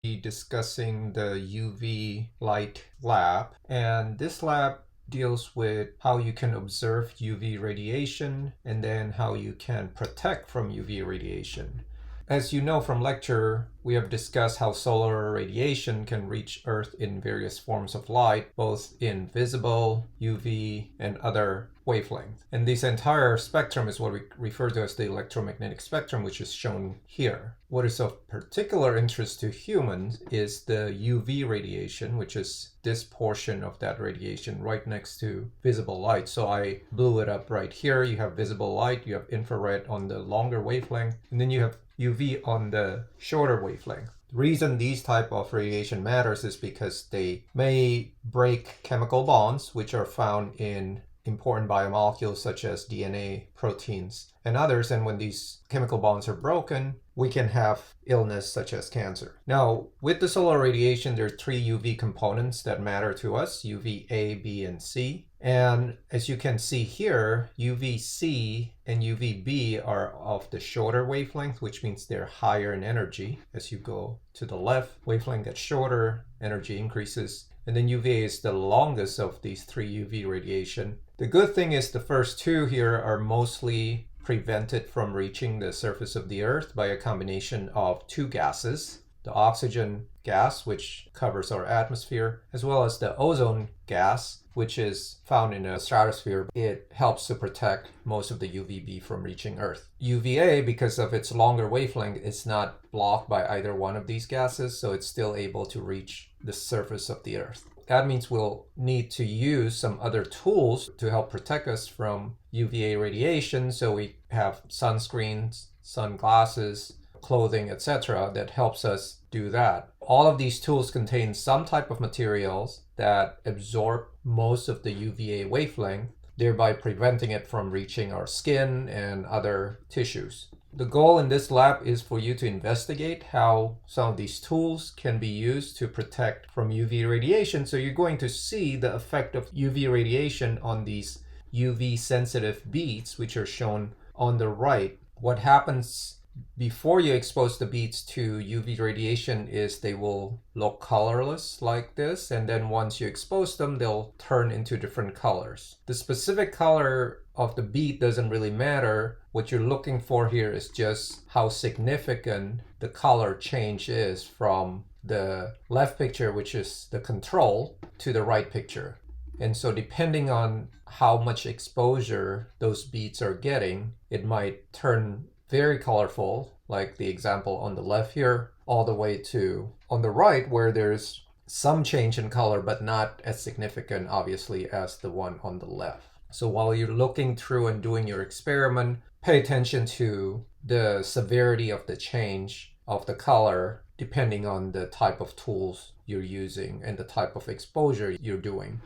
be discussing the UV light lab, and this lab deals with how you can observe UV radiation and then how you can protect from UV radiation. As you know from lecture, we have discussed how solar radiation can reach Earth in various forms of light, both in visible, UV, and other wavelengths. And this entire spectrum is what we refer to as the electromagnetic spectrum, which is shown here. What is of particular interest to humans is the UV radiation, which is this portion of that radiation right next to visible light. So I blew it up right here. You have visible light, you have infrared on the longer wavelength, and then you have UV on the shorter wavelength. The reason these type of radiation matters is because they may break chemical bonds, which are found in important biomolecules such as DNA, proteins, and others. And when these chemical bonds are broken, we can have illness such as cancer. Now, with the solar radiation, there are three UV components that matter to us: UVA, B, and C. And as you can see here, UVC and UVB are of the shorter wavelength, which means they're higher in energy. As you go to the left, wavelength gets shorter, energy increases. And then UVA is the longest of these three UV radiation. The good thing is the first two here are mostly prevented from reaching the surface of the Earth by a combination of two gases: the oxygen gas, which covers our atmosphere, as well as the ozone gas, which is found in the stratosphere. It helps to protect most of the UVB from reaching Earth. UVA, because of its longer wavelength, is not blocked by either one of these gases, so it's still able to reach the surface of the Earth. That means we'll need to use some other tools to help protect us from UVA radiation. So we have sunscreens, sunglasses, clothing, etc. that helps us do that. All of these tools contain some type of materials that absorb most of the UVA wavelength, thereby preventing it from reaching our skin and other tissues. The goal in this lab is for you to investigate how some of these tools can be used to protect from UV radiation. So you're going to see the effect of UV radiation on these UV sensitive beads, which are shown on the right. What happens before you expose the beads to UV radiation is they will look colorless like this, and then once you expose them, they'll turn into different colors. The specific color of the bead doesn't really matter. What you're looking for here is just how significant the color change is from the left picture, which is the control, to the right picture. And so depending on how much exposure those beads are getting, it might turn very colorful, like the example on the left here, all the way to on the right, where there's some change in color, but not as significant, obviously, as the one on the left. So while you're looking through and doing your experiment, pay attention to the severity of the change of the color, depending on the type of tools you're using and the type of exposure you're doing.